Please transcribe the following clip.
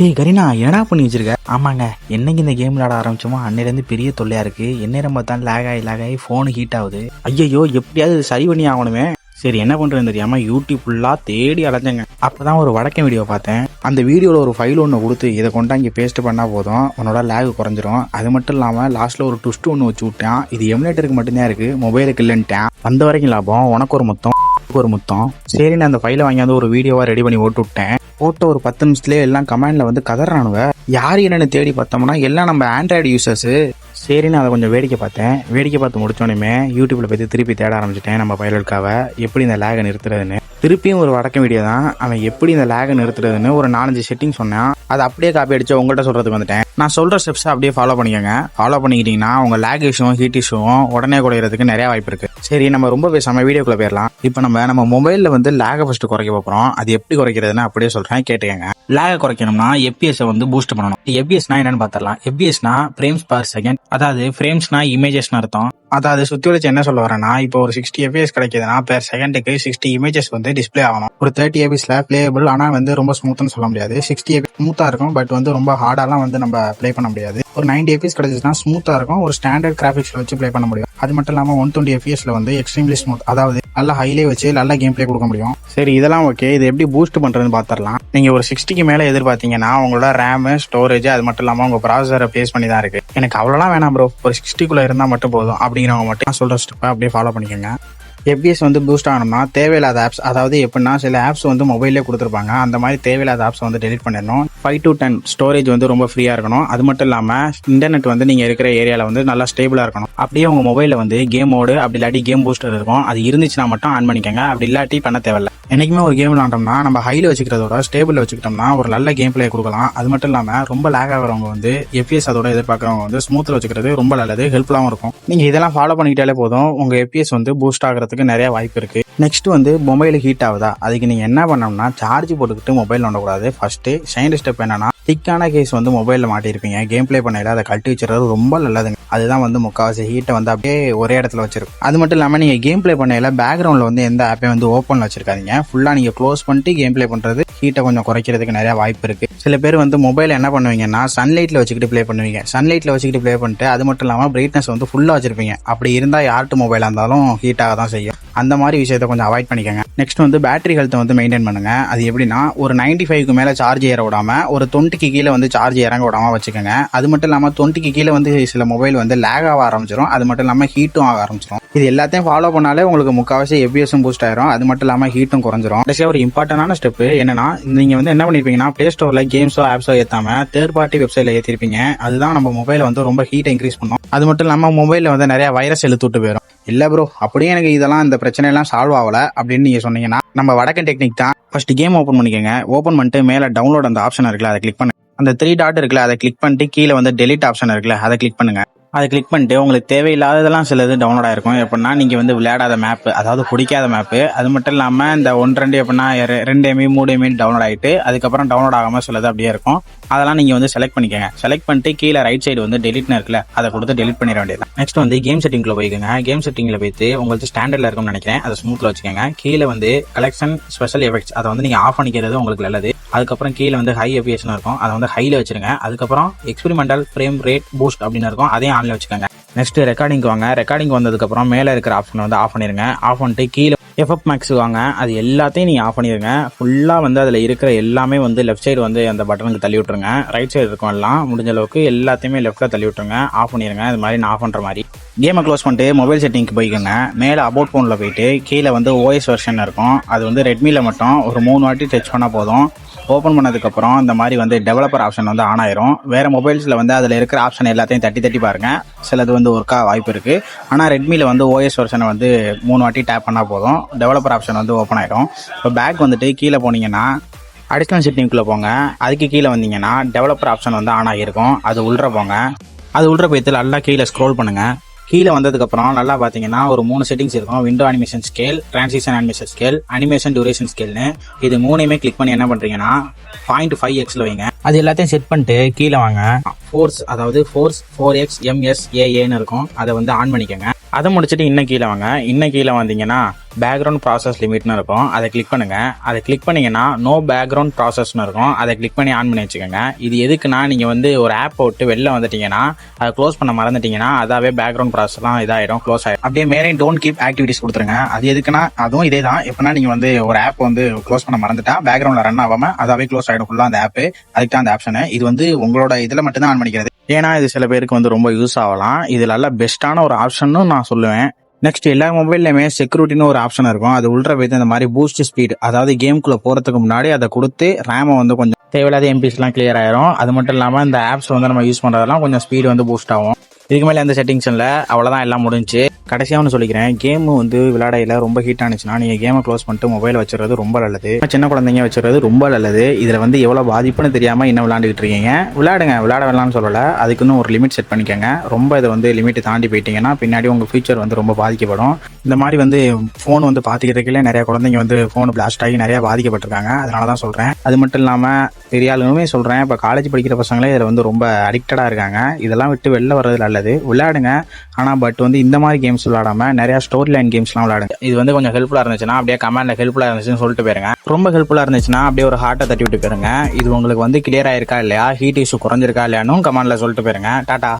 டேய் கரீனா, என்னடா பண்ணி வச்சிருக்க? ஆமாங்க, என்னைக்கு இந்த கேம் விளையாட ஆரம்பிச்சோமோ அன்னையிலேருந்து பெரிய தொல்லையா இருக்கு. எந்நேரம் பார்த்தாலும் லேக் ஆகி ஃபோனு ஹீட் ஆகுது. ஐயோ, எப்படியாவது சரி பண்ணி ஆகணுமே. சரி, என்ன பண்றதுன்னு தெரியாம யூடியூப் ஃபுல்லா தேடி அலைஞ்சங்க. அப்பதான் ஒரு வடக்கன் வீடியோ பார்த்தேன். அந்த வீடியோல ஒரு ஃபைல் ஒன்று கொடுத்து இதை கொண்டா இங்கே பேஸ்ட் பண்ணா போதும், உன்னோட லேக் குறைஞ்சிரும். அது மட்டும் இல்லாம லாஸ்ட்ல ஒரு ட்விஸ்ட் ஒன்று வச்சு விட்டான். இது எமுலேட்டருக்கு மட்டும்தான் இருக்கு, மொபைலுக்கு இல்லைன்ட்டான். வந்த வரைக்கும் லாபம், உனக்கு ஒரு முத்தம். சரி, நான் அந்த ஃபைலை வாங்கி ஒரு வீடியோவா ரெடி பண்ணி ஓட்டு விட்டேன். போட்ட ஒரு 10 நிமிஷத்துலேயே எல்லாம் கமெண்ட்ல வந்து கதறானுவ. யார் என்னன்னு தேடி பார்த்தோம்னா எல்லாம் நம்ம ஆண்ட்ராய்டு யூசர்ஸ். சரின்னு அதை கொஞ்சம் வேடிக்கை பார்த்தேன். வேடிக்கை பார்த்து முடிச்சோடனே யூடியூப்ல போய் திருப்பி தேட ஆரம்பிச்சிட்டேன் நம்ம பைலட்காக எப்படி இந்த லேகை நிறுத்துறதுன்னு. திருப்பியும் ஒரு வடக்க வீடியோ தான். அவன் எப்படி இந்த லேகை நிறுத்துறதுன்னு ஒரு 4-5 செட்டிங் சொன்னான். அதை அப்படியே காப்பி அடிச்சு உங்கள்கிட்ட சொல்றதுக்கு வந்துட்டேன். நான் சொல்ற ஸ்டெப்ஸை அப்படியே ஃபாலோ பண்ணிக்கோங்க. ஃபாலோ பண்ணிக்கிட்டீங்கன்னா உங்க லேக் இஷ்யூவும் ஹீட் இஷ்யூவும் உடனே குறையிறதுக்கு நிறைய வாய்ப்பு இருக்கு. சரி, நம்ம ரொம்ப பேசாம வீடியோக்குள்ள போயிடலாம். இப்போ நம்ம மொபைல்ல வந்து லேகை ஃபர்ஸ்ட் குறைக்க போறோம். அது எப்படி குறைக்கிறதுன்னு அப்படியே சொல்றேன், கேட்டுக்கங்க. லேகை குறைக்கணும்னா எப்பிஎஸ் வந்து பூஸ்ட் பண்ணணும். எப்பிஎஸ்னா என்னன்னு பார்த்தரலாம். எப்பிஎஸ்னா ஃப்ரேம்ஸ் பர் செகண்ட். அதாவது ஃப்ரேம்ஸ்னா இமேஜஸ்னு அர்த்தம். அதாவது சுத்தி வச்சு என்ன சொல்ல வரேன்னா, இப்போ ஒரு 60 FPS கிடைக்குதுன்னா பெர் செகண்டுக்கு 60 இமேஜஸ் வந்து டிஸ்பிளே ஆகணும். ஒரு 30 ABSல பிளேயபிள். ஆனா வந்து ரொம்ப ஸ்மூத்னு சொல்ல முடியாது. 60 ABS ஸ்மூத்தா இருக்கும், பட் வந்து ரொம்ப ஹார்டாலாம் வந்து நம்ம ப்ளே பண்ண முடியாது. ஒரு 90 ABS கிடைச்சுன்னா ஸ்மூத்தா இருக்கும், ஒரு ஸ்டாண்டர்ட் கிராபிக்ஸ்ல வச்சு ப்ளே பண்ண முடியும். அது மட்டும் இல்லாம 120 FPSல வந்து எக்ஸ்ட்ரீம்லி ஸ்மூத், அதாவது நல்லா ஹைலே வச்சு நல்ல கேம் பிளே கொடுக்க முடியும். சரி, இதெல்லாம் ஓகே. இது எப்படி பூஸ்ட் பண்றதுன்னு பாத்திரலாம். நீங்க ஒரு 60க்கு மேல எதிர்பார்த்தீங்கன்னா உங்களோட ரேம், ஸ்டோரேஜ், அது மட்டும் இல்லாம உங்க ப்ராசஸரை பேஸ் பண்ணி தான் இருக்கு. எனக்கு அவ்வளோலாம் வேணாம் ப்ரோ, ஒரு 60க்குள்ள இருந்தா மட்டும் போதும் அப்படிங்கிறவங்க மட்டும் நான் சொல்ற ஸ்டெப்பை அப்படியே ஃபாலோ பண்ணிக்கோங்க. எப்பிஎஸ் வந்து பூஸ்ட் ஆகணும்னா தேவையில்லாத ஆப்ஸ், அதாவது எப்படின்னா சில ஆப்ஸ் வந்து மொபைல்லே கொடுத்துருப்பாங்க, அந்த மாதிரி தேவையில்லாத ஆப்ஸ் வந்து டெலிட் பண்ணிடணும். 5 to 10 ஸ்டோரேஜ் வந்து ரொம்ப ஃப்ரீயா இருக்கணும். அது மட்டும் இல்லாம இன்டர்நெட் வந்து நீங்க இருக்கிற ஏரியால வந்து நல்லா ஸ்டேபிளா இருக்கணும். அப்படியே உங்க மொபைல்ல வந்து கேம் மோடு அப்படி இல்லாட்டி கேம் பூஸ்டர் இருக்கும், அது இருந்துச்சுன்னா மட்டும் ஆன் பண்ணிக்கோங்க. அப்படி இல்லாட்டி பண்ண தேவையில்ல. என்னைக்குமே ஒரு கேம் விளாண்டோம்னா நம்ம ஹைல வச்சுக்கிறதோட ஸ்டேபிள் வச்சுக்கிட்டோம்னா ஒரு நல்ல கேம் பிளே கொடுக்கலாம். அது மட்டும் இல்லாம ரொம்ப லேக் ஆகிறவங்க வந்து எப்பிஎஸ் அதோட எதிர்பார்க்கறவங்க வந்து ஸ்மூத்ல வச்சுக்கிறது ரொம்ப நல்லது, ஹெல்ப்ஃபுல்லாகவும் இருக்கும். நீங்க இதெல்லாம் ஃபாலோ பண்ணிக்கிட்டாலே போதும், உங்க எப்பிஎஸ் வந்து பூஸ்ட் ஆகிறதுக்கு நிறைய வாய்ப்பு இருக்கு. நெக்ஸ்ட் வந்து மொபைல் ஹீட் ஆகுதா, அதுக்கு நீங்க என்ன பண்ணணும்னா சார்ஜ் போட்டுக்கிட்டு மொபைல் நோண்டக்கூடாது. ஃபர்ஸ்ட் செகண்ட் ஸ்டெப் என்னன்னா, திக்கான கேஸ் வந்து மொபைல்ல மாட்டிருப்பீங்க, கேம் பிளே பண்ணையில அதை கழட்டி வச்சுறது ரொம்ப நல்லதுங்க. அதுதான் வந்து முக்கால்வாசி ஹீட்டை வந்து அப்படியே ஒரே இடத்துல வச்சிருக்கும். அது மட்டும் இல்லாம நீங்க கேம் பிளே பண்ணையில பேக்ரவுண்ட்ல வந்து எந்த ஆப்பையும் வந்து ஓப்பன்ல வச்சிருக்காதீங்க. ஃபுல்லா நீங்க க்ளோஸ் பண்ணிட்டு கேம் பிளே பண்றது ஹீட்டை கொஞ்சம் குறைக்கிறதுக்கு நிறைய வாய்ப்பு இருக்கு. சில பேர் வந்து மொபைல் என்ன பண்ணுவீங்கன்னா சன்லைட்ல வச்சுக்கிட்டு ப்ளே பண்ணுவீங்க. சன்லைட்ல வச்சுக்கிட்டு ப்ளே பண்ணிட்டு அது மட்டும் இல்லாம பிரைட்னஸ் வந்து ஃபுல்லா வச்சிருப்பீங்க. அப்படி இருந்தா யார்ட்டு மொபைலா இருந்தாலும் ஹீட் ஆக தான் செய்யும். அந்த மாதிரி விஷயத்தை கொஞ்சம் அவாய்ட் பண்ணிக்கோங்க. நெக்ஸ்ட் வந்து பேட்டரி ஹெல்த்தை வந்து மெயின்டைன் பண்ணுங்க. அது எப்படின்னா, ஒரு 95க்கு மேல சார்ஜ் ஏற விடாம ஒரு 20க்கு கீழே வந்து சார்ஜ் இறங்க விடாம வச்சுக்கோங்க. அது மட்டும் இல்லாம 20க்கு கீழே வந்து சில மொபைல் வந்து லேக் ஆக ஆரம்பிச்சிடும். அது மட்டும் இல்லாம ஹீட்டும் ஆக ஆரம்பிச்சிடும். இது எல்லாத்தையும் ஃபாலோ பண்ணாலே உங்களுக்கு முக்கால்வாசி எப்பிஎஸும் பூஸ்ட் ஆயிரும். அது மட்டும் இல்லாம ஹீட்டும் குறைஞ்சிரும். ஒரு இம்பார்ட்டன்டான ஸ்டெப் என்னன்னா, நீங்க வந்து என்ன பண்ணிருப்பீங்கன்னா, பிளே ஸ்டோர்ல கேம்ஸோ ஆப்ஸோ ஏத்தாம தேர்ட் பார்ட்டி வெப்சைட்ல ஏத்திருப்பீங்க. அதுதான் நம்ம மொபைல வந்து ரொம்ப ஹீட் இன்க்ரீஸ் பண்ணும். அது மட்டும் இல்லாம மொபைல்ல வந்து நிறைய வைரஸ் இழுத்து விட்டு போயிடும். இல்ல ப்ரோ, அப்படியே எனக்கு இதெல்லாம் இந்த பிரச்சனை எல்லாம் சால்வ் ஆகல அப்படின்னு நீங்க சொன்னீங்கன்னா, நம்ம வடக்கன் டெக்னிக் தான். ஃபர்ஸ்ட் கேம் ஓபன் பண்ணிக்கோங்க. ஓபன் பண்ணிட்டு மேல டவுன்லோட் அந்த ஆப்ஷன் இருக்குல்ல, அதை கிளிக் பண்ணுங்க. அந்த 3 டாட் இருக்குல்ல, அதை கிளிக் பண்ணிட்டு கீழே வந்து டெலிட் ஆப்ஷன் இருக்குல்ல, அதை கிளிக் பண்ணுங்க. அதை கிளிக் பண்ணிட்டு உங்களுக்கு தேவையில்லாததெல்லாம் சிலது டவுன்லோட் ஆயிருக்கும். எப்படின்னா, நீங்க வந்து விளையாடாத மேப், அதாவது பிடிக்காத மேப்பு, அது மட்டும் இல்லாம இந்த 1-2 எப்படின்னா 2 MB 3 MB டவுன்லோட் ஆகிட்டு அதுக்கப்புறம் டவுன்லோட் ஆகாம சிலது அப்படியே இருக்கும். அதெல்லாம் நீங்க வந்து செலக்ட் பண்ணிக்கோங்க. செலக்ட் பண்ணிட்டு கீழே ரைட் சைடு வந்து டெலிட்னு இருக்குல்ல, அதை கொடுத்து டெலிட் பண்ணிட வேண்டியது. நெக்ஸ்ட் வந்து கேம் செட்டிங்ல போய்க்கோங்க. கேம் செட்டிங்ல போயிட்டு உங்களுக்கு ஸ்டாண்டர்ட்ல இருக்கும்னு நினைக்கிறேன், அதை ஸ்மூத்ல வச்சுக்கோங்க. கீழே வந்து கலெக்ஷன் ஸ்பெஷல் எஃபெக்ட்ஸ், அதை வந்து நீங்க ஆஃப் பண்ணிக்கிறது உங்களுக்கு நல்லது. அதுக்கப்புறம் கீழே வந்து ஹை எஃபிஎஸ்னு இருக்கும், அதை வந்து ஹைல வச்சிருங்க. அதுக்கப்புறம் எக்ஸ்பெரிமெண்டல் ஃப்ரேம் ரேட் பூஸ்ட் அப்படின்னு இருக்கும், அதையும் ஆன்ல வச்சுக்கோங்க. நெக்ஸ்ட் ரெக்கார்டிங் வாங்க. ரெக்கார்டிங் வந்ததுக்கப்புறம் மேலே இருக்கிற ஆப்ஷன் வந்து ஆஃப் பண்ணிருங்க. ஆஃப் பண்ணிட்டு கீழே எஃப்எஃப் மேக்ஸ் வாங்க. அது எல்லாத்தையும் நீங்கள் ஆஃப் பண்ணிடுங்க. ஃபுல்லாக வந்து அதில் இருக்கிற எல்லாமே வந்து லெஃப்ட் சைடு வந்து அந்த பட்டனுக்கு தள்ளி விட்டுருங்க. ரைட் சைடு இருக்கும் எல்லாம் முடிஞ்ச அளவுக்கு எல்லாத்தையுமே லெஃப்ட்டில் தள்ளி விட்டுருங்க. ஆஃப் பண்ணிடுங்க. இது மாதிரி நான் ஆஃப் பண்ணுற மாதிரி கேமை க்ளோஸ் பண்ணிட்டு மொபைல் செட்டிங்க்கு போய்க்கோங்க. மேலே அபவுட் ஃபோனில் போயிட்டு கீழே வந்து ஓஎஸ் வெர்ஷன் இருக்கும். அது வந்து ரெட்மியில் மட்டும் ஒரு 3 வாட்டி டச் பண்ணால் போதும். ஓப்பன் பண்ணதுக்கப்புறம் இந்த மாதிரி வந்து டெவலப்பர் ஆப்ஷன் வந்து ஆன் ஆயிரும். வேறு மொபைல்ஸில் வந்து அதில் இருக்கிற ஆப்ஷன் எல்லாத்தையும் தட்டி பாருங்கள். சிலது வந்து ஒர்க்காக வாய்ப்பு இருக்குது. ஆனால் ரெட்மியில் வந்து ஓஎஸ் வெர்ஷனை வந்து 3 வாட்டி டேப் பண்ணால் போதும், டெவலப்பர் ஆப்ஷன் வந்து ஓப்பன் ஆயிரும். இப்போ பேக் வந்துட்டு கீழே போனீங்கன்னா அடிஷ்னல் செட்டிங்குள்ளே போங்க. அதுக்கு கீழே வந்தீங்கன்னா டெவலப்பர் ஆப்ஷன் வந்து ஆன் ஆகிருக்கும், அது உள்ற போங்க. அது உள்ற போய்த்து நல்லா கீழே ஸ்க்ரோல் பண்ணுங்கள். கீழே வந்ததுக்கப்புறம் நல்லா பார்த்தீங்கன்னா ஒரு 3 செட்டிங்ஸ் இருக்கும். Window animation scale, transition animation scale, animation duration ஸ்கேல்னு. இது 3மே கிளிக் பண்ணி என்ன பண்ணுறீங்கன்னா 0.5xல வைங்க. அது எல்லாத்தையும் செட் பண்ணிட்டு கீழே வாங்க. ஃபோர்ஸ், அதாவது ஃபோர்ஸ் 4x MSAAன்னு இருக்கும், அதை வந்து ஆன் பண்ணிக்கோங்க. அதை முடிச்சுட்டு இன்னும் கீழே வாங்க. இன்னும் கீழே வந்தீங்கன்னா பேக்ரவுண்ட் ப்ராசஸ் லிமிட்னு இருக்கும். அதை கிளிக் பண்ணுங்க. அதை கிளிக் பண்ணீங்கன்னா நோ பேக்ரவுண்ட் ப்ராசஸ்னு இருக்கும். அதை கிளிக் பண்ணி ஆன் பண்ணி வச்சுக்கோங்க. இது எதுக்குன்னா நீங்க வந்து ஒரு ஆப்பை விட்டு வெளில வந்துட்டீங்கன்னா அதை க்ளோஸ் பண்ண மறந்துட்டீங்கன்னா அதாவே பேக்ரவுண்ட் ப்ராசஸ்லாம் இதாயிடும், க்ளோஸ் ஆயிடும். அப்படியே மேலே டோன்ட் கீப் ஆக்டிவிட்டிஸ் கொடுத்துருங்க. அது எதுக்குன்னா அதுவும் இதே தான். எப்படின்னா நீங்க வந்து ஒரு ஆப் வந்து க்ளோஸ் பண்ண மறந்துட்டா பேக்ரவுண்ட்ல ரன் ஆகாம அதாவே க்ளோஸ் ஆயிடும் ஃபுல்லா அந்த ஆப். அதுக்கு தான் அந்த ஆப்ஷன். இது வந்து உங்களோட இதுல மட்டும் தான் ஆன் பண்ணிக்கிறது. ஏன்னா இது சில பேருக்கு வந்து ரொம்ப யூஸ் ஆகலாம். இது நல்ல பெஸ்ட்டான ஒரு ஆப்ஷன் நான் சொல்லுவேன். நெக்ஸ்ட் எல்லா மொபைல்லையுமே செக்யூரிட்டின்னு ஒரு ஆப்ஷன் இருக்கும். அது உள்ள போய் இந்த மாதிரி பூஸ்ட் ஸ்பீட், அதாவது கேம்குள்ள போறதுக்கு முன்னாடி அதை கொடுத்து ரேமை வந்து கொஞ்சம் தேவையில்லாத எம்பிஸ்லாம் கிளியர் ஆயிரும். அது மட்டும் இல்லாமல் இந்த ஆப்ஸ் வந்து நம்ம யூஸ் பண்றதெல்லாம் கொஞ்சம் ஸ்பீடு வந்து பூஸ்ட் ஆகும். இதுக்கு மேலே எந்த செட்டிங்ஸ் இல்லை, அவ்வளோதான், எல்லாம் முடிஞ்சு. கடைசியாக ஒன்று சொல்லிக்கிறேன், கேம் வந்து விளையாடையில ரொம்ப ஹீட் ஆனிச்சுன்னா நீங்கள் கேமை க்ளோஸ் பண்ணிட்டு மொபைல் வச்சுறது ரொம்ப நல்லது. சின்ன குழந்தைங்க வச்சுறது ரொம்ப நல்லது. இதில் வந்து எவ்வளோ பாதிப்புன்னு தெரியாமல் இன்னும் விளையாண்டுக்கிட்டு இருக்கீங்க. விளையாடுங்க, விளையாட வேணாம்னு சொல்லலை, அதுக்குன்னு ஒரு லிமிட் செட் பண்ணிக்கோங்க. ரொம்ப இதை வந்து லிமிட் தாண்டி போயிட்டீங்கன்னா பின்னாடி உங்கள் ஃபியூச்சர் வந்து ரொம்ப பாதிக்கப்படும். இந்த மாதிரி வந்து ஃபோன் வந்து பார்த்துக்கிறதுக்குள்ளே நிறைய குழந்தைங்க வந்து ஃபோன் பிளாஸ்ட் ஆகி நிறைய பாதிக்கப்பட்டிருக்காங்க. அதனால தான் சொல்கிறேன். அது மட்டும் இல்லாமல் பெரிய ஆளுங்களுமே சொல்கிறேன், இப்போ காலேஜ் படிக்கிற பசங்களே இதில் வந்து ரொம்ப அடிக்டடாக இருக்காங்க. இதெல்லாம் விட்டு வெளில வர்றது நல்லது. விளையாடுங்க, ஆனால் பட் வந்து இந்த மாதிரி கேம்ஸ் விளையாடாம நிறைய ஸ்டோரி லைன் கேம்ஸ்லாம் விளையாடுங்க. இது வந்து கொஞ்சம் ஹெல்ப்ஃபுல்லாக இருந்துச்சுன்னா அப்படியே கமெண்ட்ல ஹெல்ப்ஃபுல்லாக இருந்துச்சுன்னு சொல்லிட்டு போயிருங்க. ரொம்ப ஹெல்ப்ஃபுல்லாக இருந்துச்சுன்னா அப்படியே ஒரு ஹார்ட்டை தட்டி விட்டு போயிருங்க. இது உங்களுக்கு வந்து கிளியர் ஆயிருக்கா இல்லையா, ஹீட் இஷ்யூ குறைஞ்சிருக்கா இல்லையானும் கமெண்ட்ல சொல்லிட்டு போயிருங்க. டாடா.